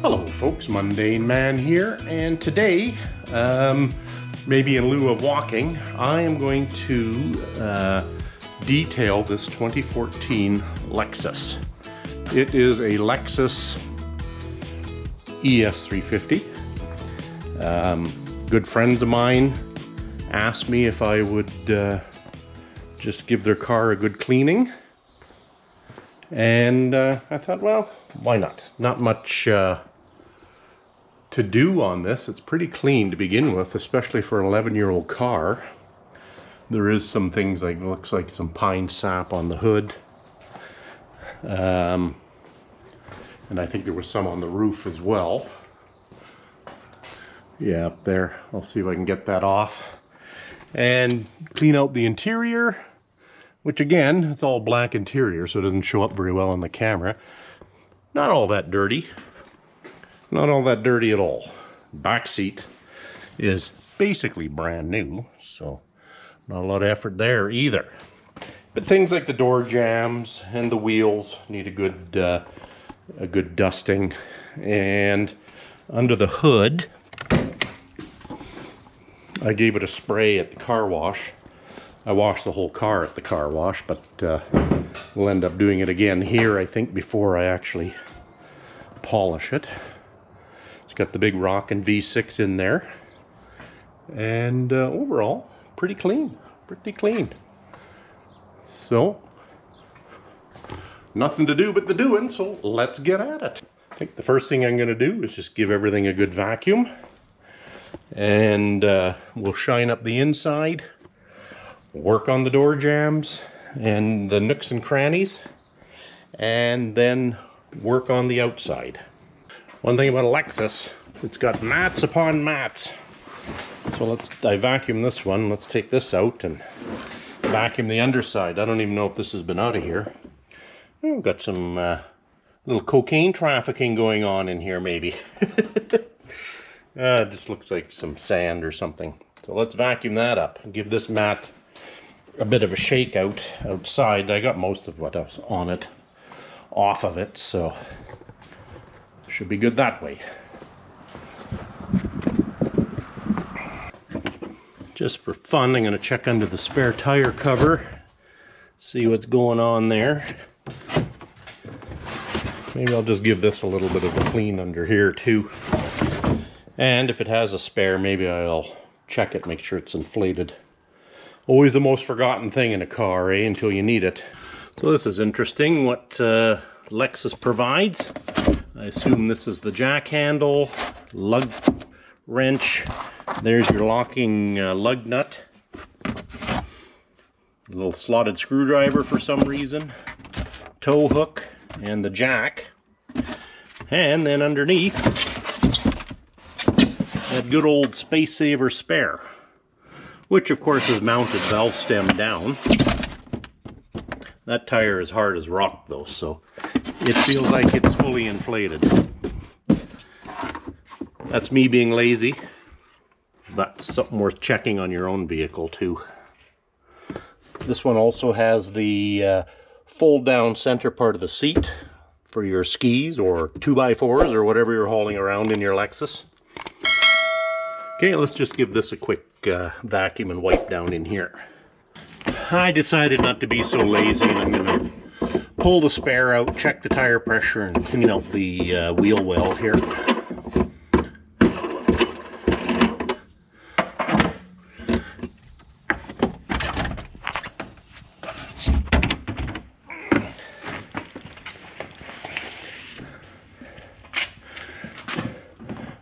Hello folks, Mundane Man here, and today, maybe in lieu of walking, I am going to detail this 2014 Lexus. It is a Lexus ES 350. Good friends of mine asked me if I would just give their car a good cleaning, and I thought, well, why not? Not much to do on this. It's pretty clean to begin with, especially for an 11-year-old car. There is some things like, looks like some pine sap on the hood, and I think there was some on the roof as well. Yeah, up there. I'll see if I can get that off and clean out the interior, which again, it's all black interior, so it doesn't show up very well on the camera. Not all that dirty. Not all that dirty at all. Back seat is basically brand new, so not a lot of effort there either. But things like the door jambs and the wheels need a good dusting. And under the hood, I gave it a spray at the car wash. I washed the whole car at the car wash, but we'll end up doing it again here, I think, before I actually polish it. It's got the big rockin' V6 in there, and overall, pretty clean, So, nothing to do but the doing, so let's get at it. I think the first thing I'm gonna do is just give everything a good vacuum, and we'll shine up the inside, work on the door jambs and the nooks and crannies, and then work on the outside. One thing about a Lexus, it's got mats upon mats. So I vacuum this one. Let's take this out and vacuum the underside. I don't even know if this has been out of here. Oh, got some little cocaine trafficking going on in here, maybe. It just looks like some sand or something. So let's vacuum that up and give this mat a bit of a shake out outside. I got most of what was on it off of it, so should be good that way. Just for fun, I'm going to check under the spare tire cover, see what's going on there. Maybe I'll just give this a little bit of a clean under here too. And if it has a spare, maybe I'll check it, make sure it's inflated. Always the most forgotten thing in a car, eh, until you need it. So this is interesting what Lexus provides. I assume this is the jack handle, lug wrench. There's your locking lug nut. A little slotted screwdriver for some reason. Tow hook and the jack. And then underneath, that good old space saver spare, which of course is mounted valve stem down. That tire is hard as rock though, so it feels like it's fully inflated. That's me being lazy, but something worth checking on your own vehicle too. This one also has the fold down center part of the seat for your skis or 2x4s or whatever you're hauling around in your Lexus. Okay, let's just give this a quick vacuum and wipe down in here. I decided not to be so lazy, and I'm going to pull the spare out, check the tire pressure, and clean out the wheel well here.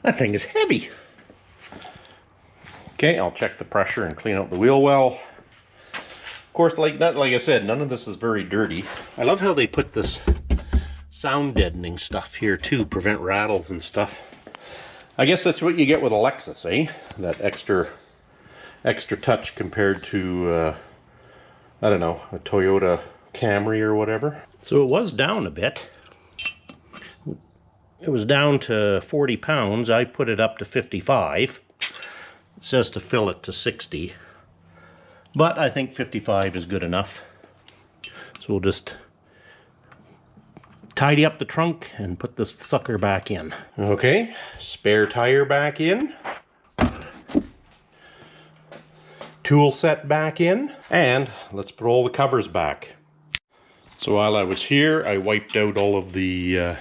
That thing is heavy. Okay, I'll check the pressure and clean out the wheel well. Of course, like I said, none of this is very dirty. I love how they put this sound deadening stuff here too, prevent rattles and stuff. I guess that's what you get with a Lexus, eh? That extra touch compared to, I don't know, a Toyota Camry or whatever. So it was down a bit. It was down to 40 pounds. I put it up to 55. It says to fill it to 60. But I think 55 is good enough. So we'll just tidy up the trunk and put this sucker back in. Okay, spare tire back in. Tool set back in, and let's put all the covers back. So while I was here, I wiped out all of the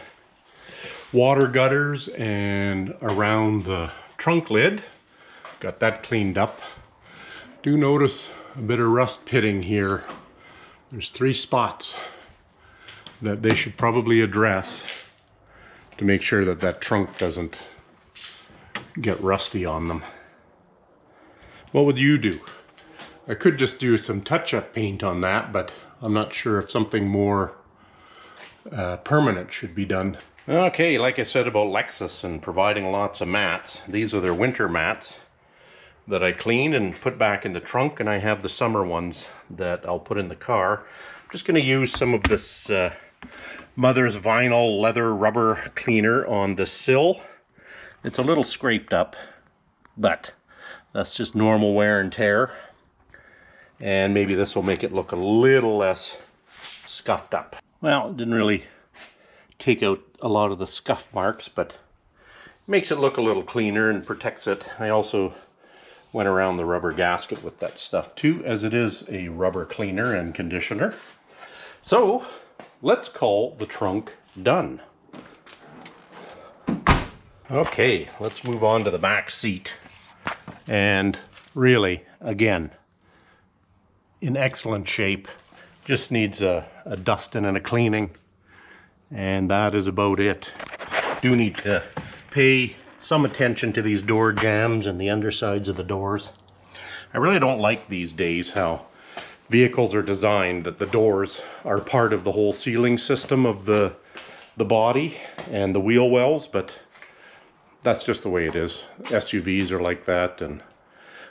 water gutters and around the trunk lid. Got that cleaned up. Do notice a bit of rust pitting here. There's 3 spots that they should probably address to make sure that that trunk doesn't get rusty on them. What would you do? I could just do some touch-up paint on that, but I'm not sure if something more permanent should be done. Okay, like I said about Lexus and providing lots of mats, these are their winter mats that I cleaned and put back in the trunk, and I have the summer ones that I'll put in the car. I'm just going to use some of this Mother's vinyl leather rubber cleaner on the sill. It's a little scraped up, but that's just normal wear and tear. And maybe this will make it look a little less scuffed up. Well, it didn't really take out a lot of the scuff marks, but it makes it look a little cleaner and protects it. I also went around the rubber gasket with that stuff too, as it is a rubber cleaner and conditioner. So let's call the trunk done. Okay, let's move on to the back seat. And really, again, in excellent shape. Just needs a dusting and a cleaning, and that is about it. Do need to pay some attention to these door jambs and the undersides of the doors. I really don't like these days how vehicles are designed that the doors are part of the whole sealing system of the body and the wheel wells, but that's just the way it is. SUVs are like that, and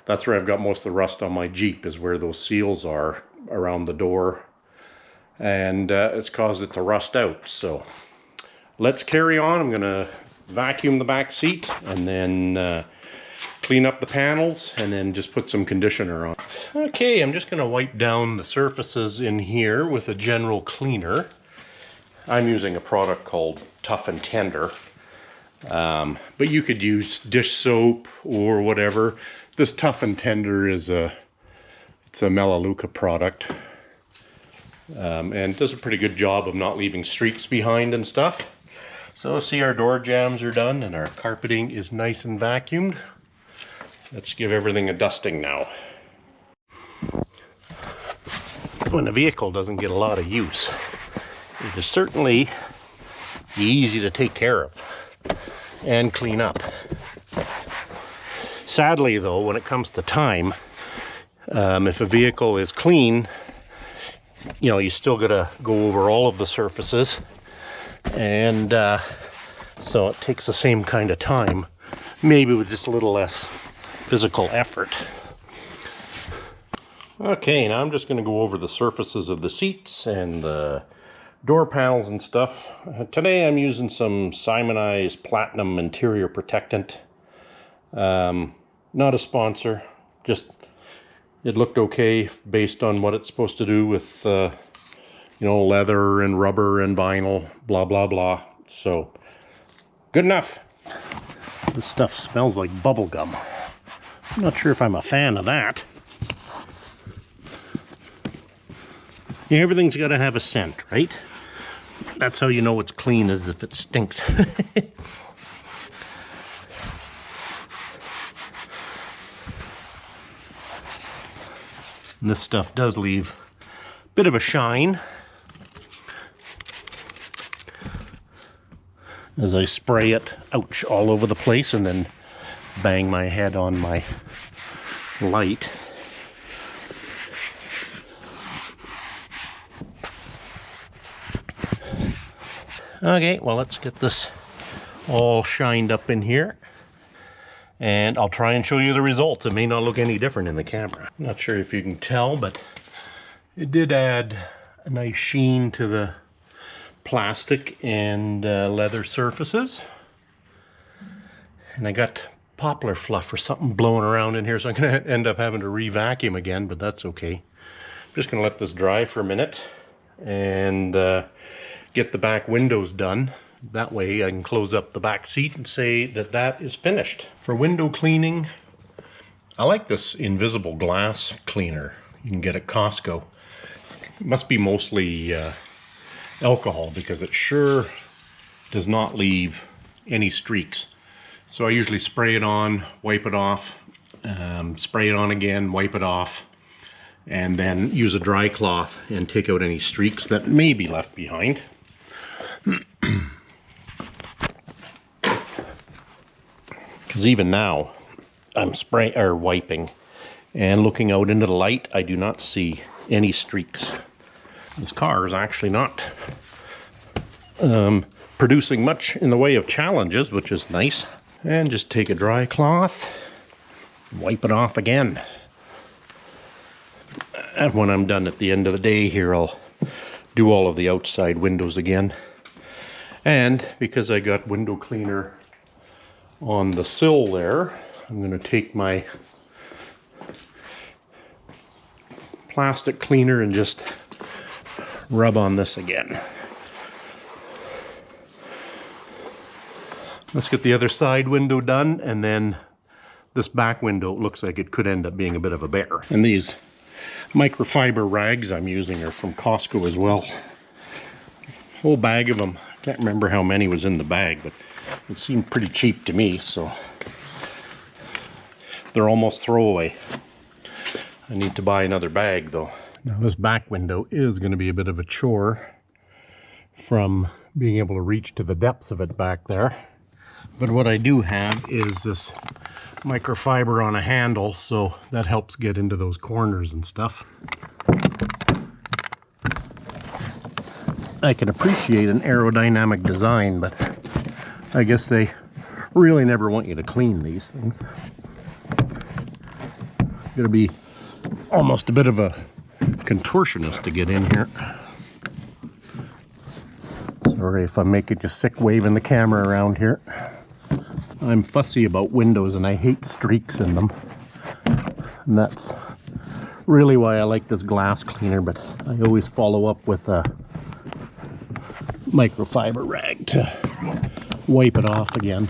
that's where I've got most of the rust on my Jeep, is where those seals are around the door, and it's caused it to rust out. So let's carry on. I'm gonna vacuum the back seat and then clean up the panels and then just put some conditioner on. Okay, I'm just gonna wipe down the surfaces in here with a general cleaner. I'm using a product called Tough and Tender, but you could use dish soap or whatever. This Tough and Tender is it's a Melaleuca product, and does a pretty good job of not leaving streaks behind and stuff. So see, our door jambs are done and our carpeting is nice and vacuumed. Let's give everything a dusting now. When a vehicle doesn't get a lot of use, it is certainly easy to take care of and clean up. Sadly though, when it comes to time, if a vehicle is clean, you know, you still gotta go over all of the surfaces, and so it takes the same kind of time, maybe with just a little less physical effort. Okay, now I'm just going to go over the surfaces of the seats and the door panels and stuff. Today I'm using some Simonized Platinum Interior Protectant. Not a sponsor, just it looked okay based on what it's supposed to do with you know, leather and rubber and vinyl, blah blah blah. So good enough. This stuff smells like bubble gum. I'm not sure if I'm a fan of that. Yeah, everything's got to have a scent, right? That's how you know it's clean, as if it stinks. And this stuff does leave a bit of a shine as I spray it, ouch, all over the place, and then bang my head on my light. Okay, well, let's get this all shined up in here, and I'll try and show you the results. It may not look any different in the camera. I'm not sure if you can tell, but it did add a nice sheen to the plastic and leather surfaces. And I got poplar fluff or something blowing around in here, so I'm going to end up having to re-vacuum again, but that's okay. I'm just going to let this dry for a minute and get the back windows done. That way I can close up the back seat and say that that is finished. For window cleaning, I like this invisible glass cleaner you can get at Costco. It must be mostly alcohol, because it sure does not leave any streaks. So I usually spray it on, wipe it off, spray it on again, wipe it off, and then use a dry cloth and take out any streaks that may be left behind. Because even now I'm wiping and looking out into the light, I do not see any streaks. This car is actually not producing much in the way of challenges, which is nice. And just take a dry cloth, wipe it off again. And when I'm done at the end of the day here, I'll do all of the outside windows again. And because I got window cleaner on the sill there, I'm going to take my plastic cleaner and just rub on this again. Let's get the other side window done, and then this back window looks like it could end up being a bit of a bear. And these microfiber rags I'm using are from Costco as well. Whole bag of them. I can't remember how many was in the bag, but it seemed pretty cheap to me, so they're almost throwaway. I need to buy another bag though. Now this back window is going to be a bit of a chore from being able to reach to the depths of it back there. But what I do have is this microfiber on a handle, so that helps get into those corners and stuff. I can appreciate an aerodynamic design, but I guess they really never want you to clean these things. Gotta be almost a bit of a contortionist to get in here. Sorry if I'm making you sick waving the camera around here. I'm fussy about windows and I hate streaks in them. And that's really why I like this glass cleaner, but I always follow up with a microfiber rag to wipe it off again.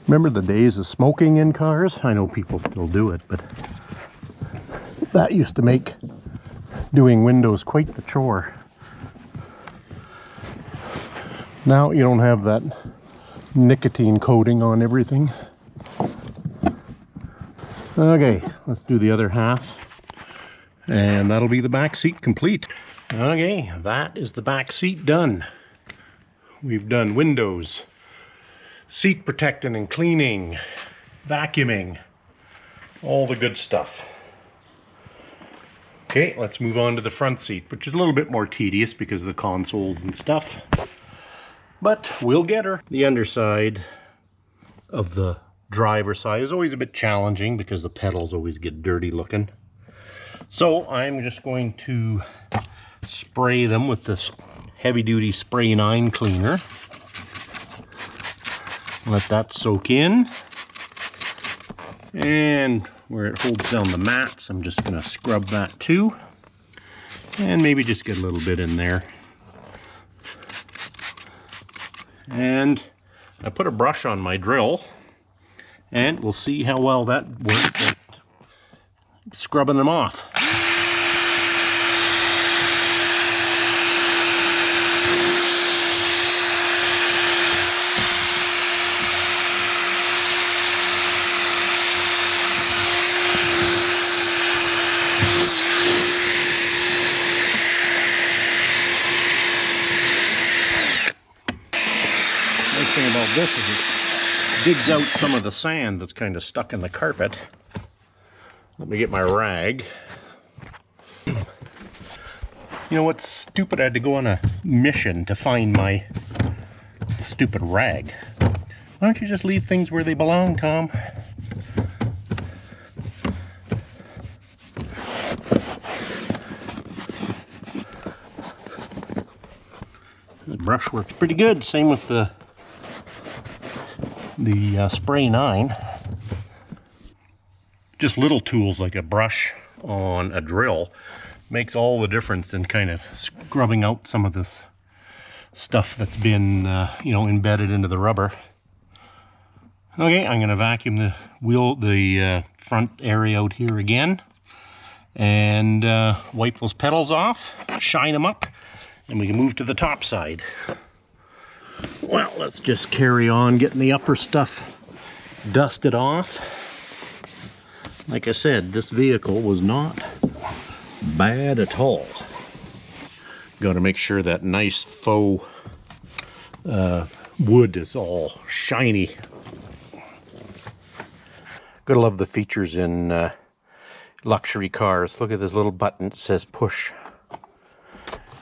Remember the days of smoking in cars? I know people still do it, but that used to make doing windows quite the chore. Now you don't have that nicotine coating on everything. Okay, let's do the other half, and that'll be the back seat complete. Okay, that is the back seat done. We've done windows, seat protecting and cleaning, vacuuming, all the good stuff. Okay, let's move on to the front seat, which is a little bit more tedious because of the consoles and stuff. But we'll get her. The underside of the driver's side is always a bit challenging because the pedals always get dirty looking. So I'm just going to spray them with this heavy-duty Spray 9 cleaner. Let that soak in. And where it holds down the mats, I'm just going to scrub that too. And maybe just get a little bit in there. And I put a brush on my drill, and we'll see how well that works at scrubbing them off. Thing about this is it digs out some of the sand that's kind of stuck in the carpet. Let me get my rag. You know what's stupid? I had to go on a mission to find my stupid rag. Why don't you just leave things where they belong, Tom? The brush works pretty good. Same with the Spray 9. Just little tools like a brush on a drill makes all the difference in kind of scrubbing out some of this stuff that's been, you know, embedded into the rubber. Okay, I'm going to vacuum the front area out here again, and wipe those pedals off, shine them up, and we can move to the top side. Well, let's just carry on getting the upper stuff dusted off. Like I said, this vehicle was not bad at all. Got to make sure that nice faux wood is all shiny. Gotta love the features in luxury cars. Look at this little button that says push.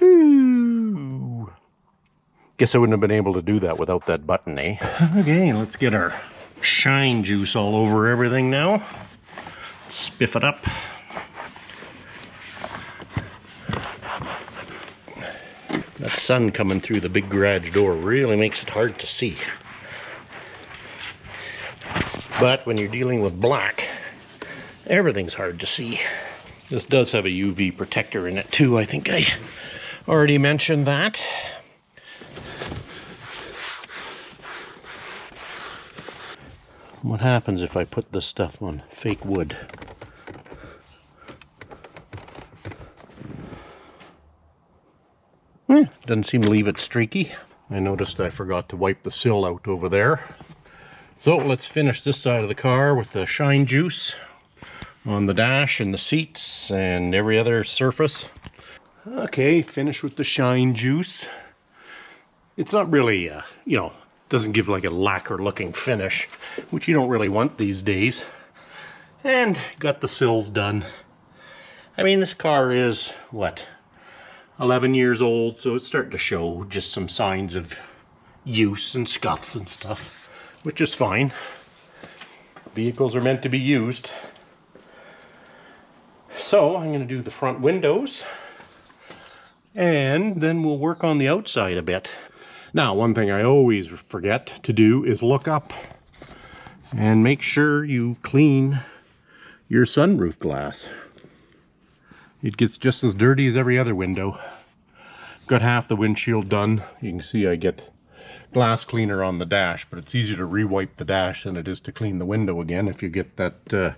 Ooh. Guess I wouldn't have been able to do that without that button, eh? Okay, let's get our shine juice all over everything now. Spiff it up. That sun coming through the big garage door really makes it hard to see. But when you're dealing with black, everything's hard to see. This does have a UV protector in it too. I think I already mentioned that. What happens if I put this stuff on fake wood? Doesn't seem to leave it streaky. I noticed I forgot to wipe the sill out over there. So let's finish this side of the car with the shine juice on the dash and the seats and every other surface. Okay, finish with the shine juice. It's not really, you know, doesn't give like a lacquer looking finish, which you don't really want these days. And got the sills done. I mean, this car is, what, 11 years old, so it's starting to show just some signs of use and scuffs and stuff, which is fine. Vehicles are meant to be used. So I'm going to do the front windows, and then we'll work on the outside a bit. Now, one thing I always forget to do is look up and make sure you clean your sunroof glass. It gets just as dirty as every other window. Got half the windshield done. You can see I get glass cleaner on the dash, but it's easier to re-wipe the dash than it is to clean the window again if you get that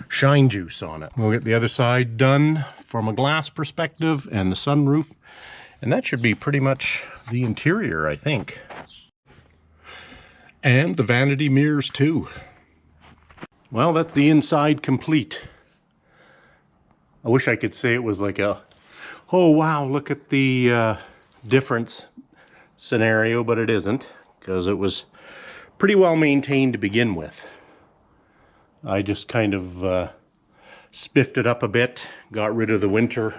shine juice on it. We'll get the other side done from a glass perspective and the sunroof, and that should be pretty much the interior, I think. And the vanity mirrors too. Well, that's the inside complete. I wish I could say it was like a, oh wow, look at the difference scenario, but it isn't, because it was pretty well maintained to begin with. I just kind of spiffed it up a bit, got rid of the winter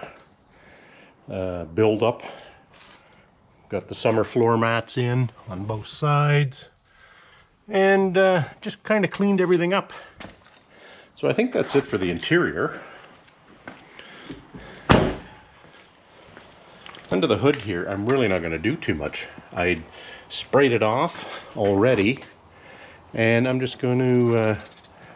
buildup, got the summer floor mats in on both sides, and just kind of cleaned everything up. So I think that's it for the interior. Under the hood here, I'm really not going to do too much. I sprayed it off already, and I'm just going to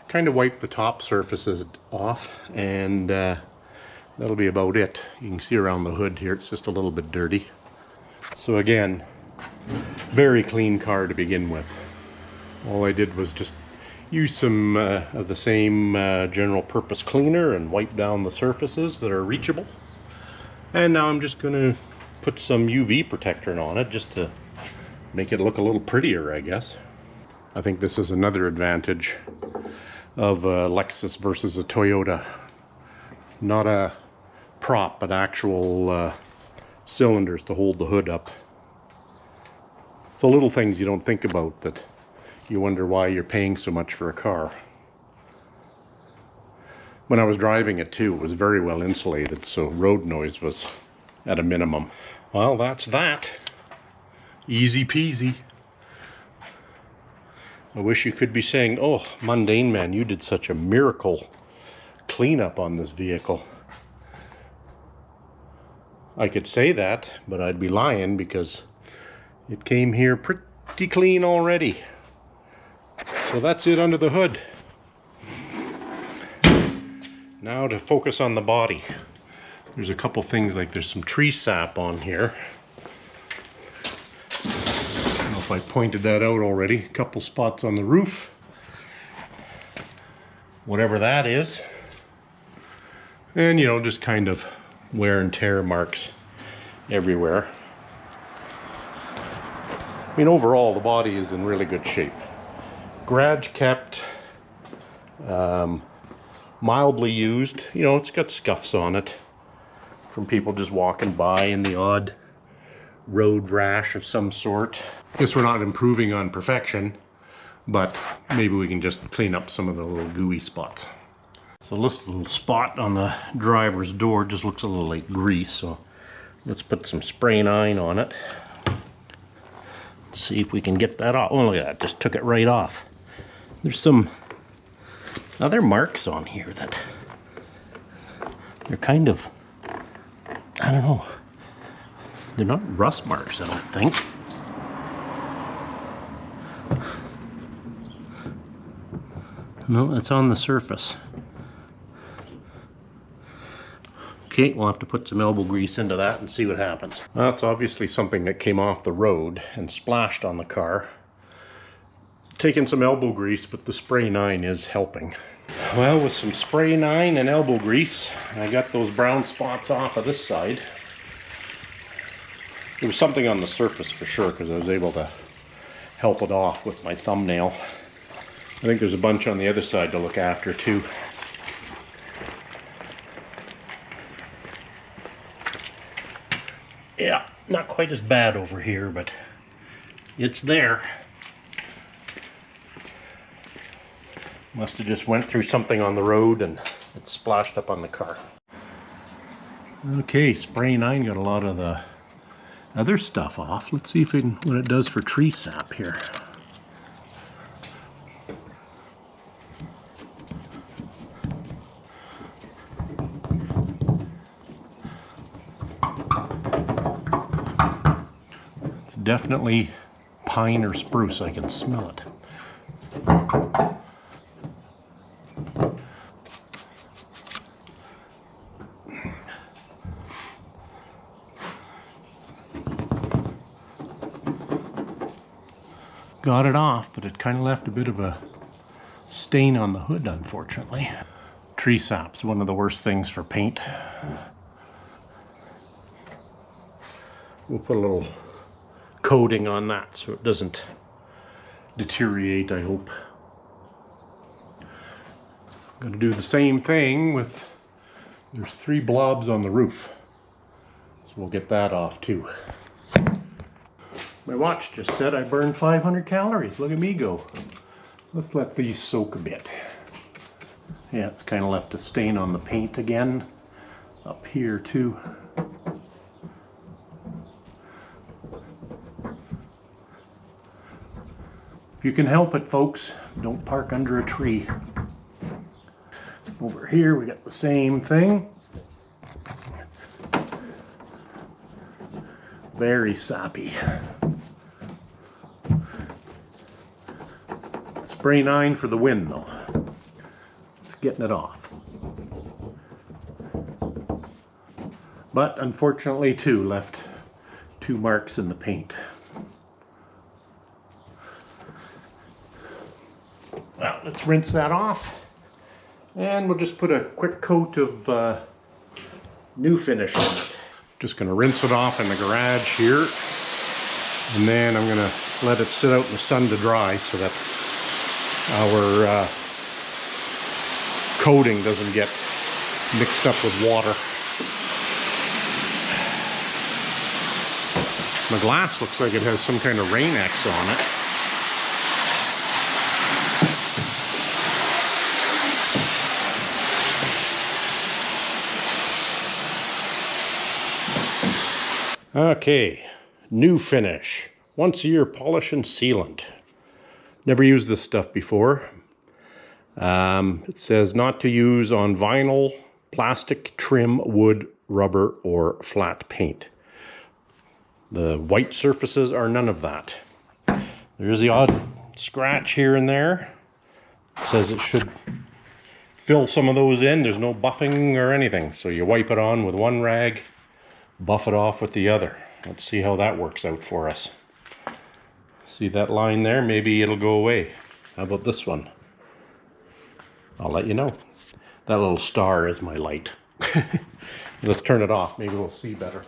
kind of wipe the top surfaces off, and that'll be about it. You can see around the hood here, it's just a little bit dirty. So again, very clean car to begin with. All I did was just use some of the same general purpose cleaner and wipe down the surfaces that are reachable. And now I'm just going to put some UV protector on it just to make it look a little prettier, I guess. I think this is another advantage of a Lexus versus a Toyota. Not a prop, but actual cylinders to hold the hood up. So little things you don't think about that you wonder why you're paying so much for a car. When I was driving it too, it was very well insulated, so road noise was at a minimum. Well, that's that. Easy peasy. I wish you could be saying, oh, Mundane Man, you did such a miracle cleanup on this vehicle. I could say that, but I'd be lying because it came here pretty clean already. So that's it under the hood. Now to focus on the body. There's a couple things, like there's some tree sap on here. I don't know if I pointed that out already. A couple spots on the roof. Whatever that is. And, you know, just kind of wear and tear marks everywhere. I mean, overall, the body is in really good shape. Garage kept, mildly used. You know, it's got scuffs on it from people just walking by, and the odd road rash of some sort. I guess we're not improving on perfection, but maybe we can just clean up some of the little gooey spots. So this little spot on the driver's door just looks a little like grease, so let's put some spray 9 on it. Let's see if we can get that off. Oh, look at that, just took it right off. There's some other marks on here that they're kind of, I don't know, they're not rust marks, I don't think. No, it's on the surface. Okay, we'll have to put some elbow grease into that and see what happens. That's obviously something that came off the road and splashed on the car. Taking some elbow grease, but the spray 9 is helping. Well, with some spray 9 and elbow grease, I got those brown spots off of this side. There was something on the surface for sure, because I was able to help it off with my thumbnail. I think there's a bunch on the other side to look after too. Yeah, not quite as bad over here, but it's there. Must have just went through something on the road and it splashed up on the car. Okay, spray 9 got a lot of the other stuff off. Let's see if it, what it does for tree sap here. It's definitely pine or spruce. I can smell it. Got it off, but it kind of left a bit of a stain on the hood, unfortunately. Tree sap's one of the worst things for paint. We'll put a little coating on that so it doesn't deteriorate, I hope. I'm going to do the same thing with, there's 3 blobs on the roof, so we'll get that off too. My watch just said I burned 500 calories. Look at me go. Let's let these soak a bit. Yeah, it's kind of left a stain on the paint again. Up here too. If you can help it, folks, don't park under a tree. Over here we got the same thing. Very sappy. Spray 9 for the win though. It's getting it off. But unfortunately too, left 2 marks in the paint. Well, let's rinse that off. And we'll just put a quick coat of new finish on it. Just going to rinse it off in the garage here. And then I'm going to let it sit out in the sun to dry so that our coating doesn't get mixed up with water. My glass looks like it has some kind of Rain-X on it. Okay, new finish. Once a year polish and sealant. Never used this stuff before. It says not to use on vinyl, plastic, trim, wood, rubber, or flat paint. The white surfaces are none of that. There's the odd scratch here and there. It says it should fill some of those in. There's no buffing or anything. So you wipe it on with one rag, buff it off with the other. Let's see how that works out for us. See that line there? Maybe it'll go away. How about this one? I'll let you know. That little star is my light. Let's turn it off. Maybe we'll see better.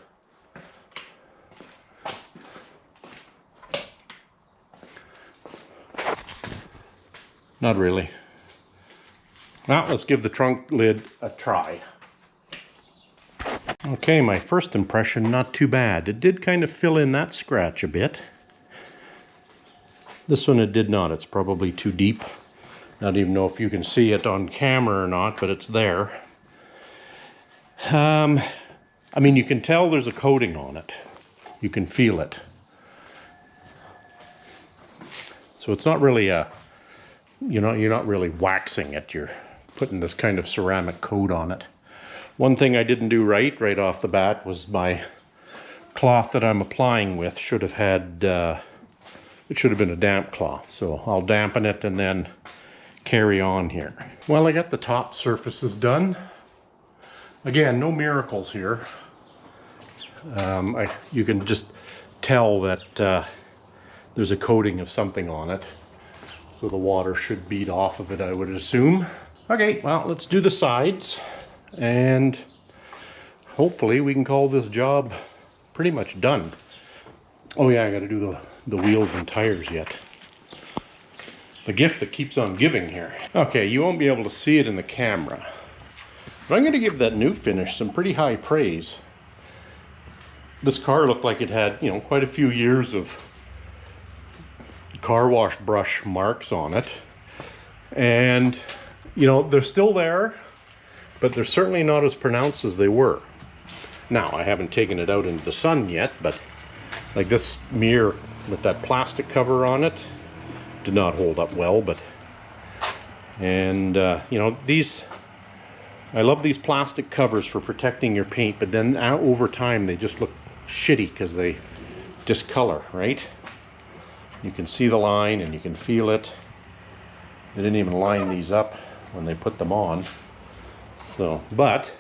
Not really. Well, let's give the trunk lid a try. Okay, my first impression, not too bad. It did kind of fill in that scratch a bit. This one it did not. It's probably too deep. Not even know if you can see it on camera or not, but it's there. I mean, you can tell there's a coating on it. You can feel it. So it's not really a, you're not really waxing it. You're putting this kind of ceramic coat on it. One thing I didn't do right off the bat was my cloth that I'm applying with should have had, it should have been a damp cloth. So I'll dampen it and then carry on here. Well, I got the top surfaces done. Again, no miracles here. You can just tell that there's a coating of something on it. So the water should bead off of it, I would assume. Okay, well, let's do the sides. And hopefully we can call this job pretty much done. Oh yeah, I gotta do the wheels and tires yet. The gift that keeps on giving here. Okay, you won't be able to see it in the camera, but I'm going to give that new finish some pretty high praise. This car looked like it had, quite a few years of car wash brush marks on it. And, they're still there, but they're certainly not as pronounced as they were. Now, I haven't taken it out into the sun yet, but like this mirror with that plastic cover on it, did not hold up well, these, I love these plastic covers for protecting your paint, but then over time they just look shitty because they discolor, right? You can see the line and you can feel it. They didn't even line these up when they put them on. So, but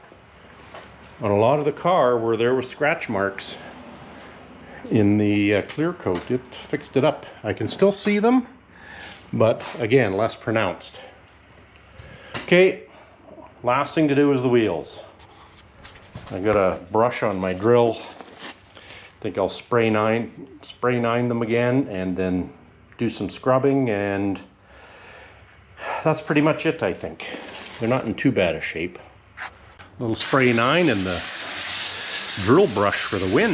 on a lot of the car where there were scratch marks in the clear coat, it fixed it up. I can still see them, but again, less pronounced. Okay, last thing to do is the wheels. I got a brush on my drill. I think I'll spray nine them again and then do some scrubbing, and that's pretty much it, I think. They're not in too bad a shape. A little spray 9 and the drill brush for the win.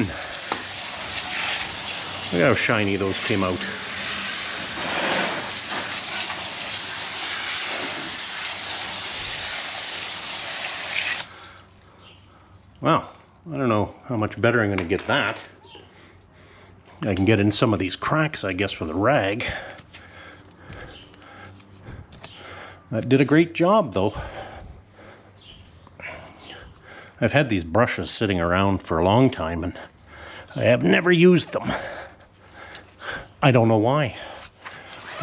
Look how shiny those came out. Well, I don't know how much better I'm going to get that. I can get in some of these cracks, I guess, with a rag. That did a great job, though. I've had these brushes sitting around for a long time, and I have never used them. I don't know why.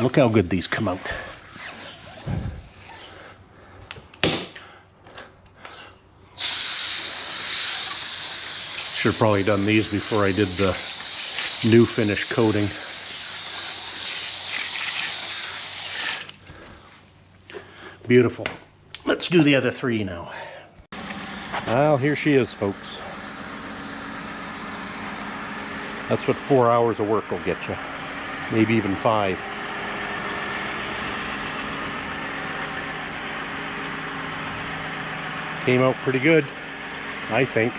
Look how good these come out. Should have probably done these before I did the new finish coating. Beautiful. Let's do the other 3 now. Well, here she is, folks. That's what 4 hours of work will get you. Maybe even 5. Came out pretty good, I think.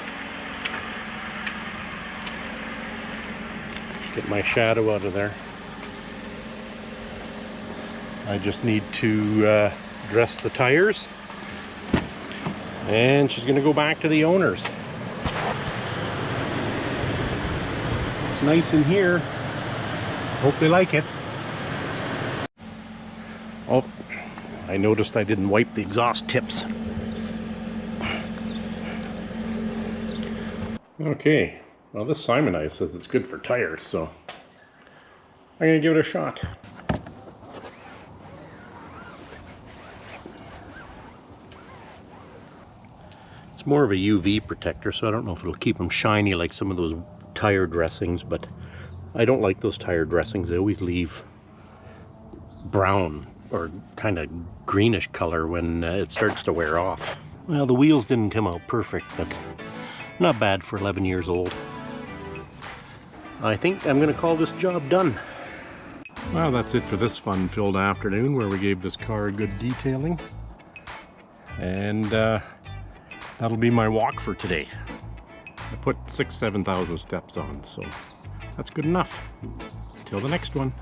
Get my shadow out of there. I just need to dress the tires, and she's going to go back to the owners. It's nice in here. Hope they like it. Oh, I noticed I didn't wipe the exhaust tips. Okay, well, this Simonize says it's good for tires, so I'm going to give it a shot. It's more of a UV protector, so I don't know if it'll keep them shiny like some of those tire dressings, but I don't like those tire dressings. They always leave brown or kind of greenish color when it starts to wear off. Well, the wheels didn't come out perfect, but not bad for 11 years old. I think I'm going to call this job done. Well, that's it for this fun-filled afternoon where we gave this car a good detailing. And that'll be my walk for today. I put 7,000 steps on, so that's good enough. Till the next one.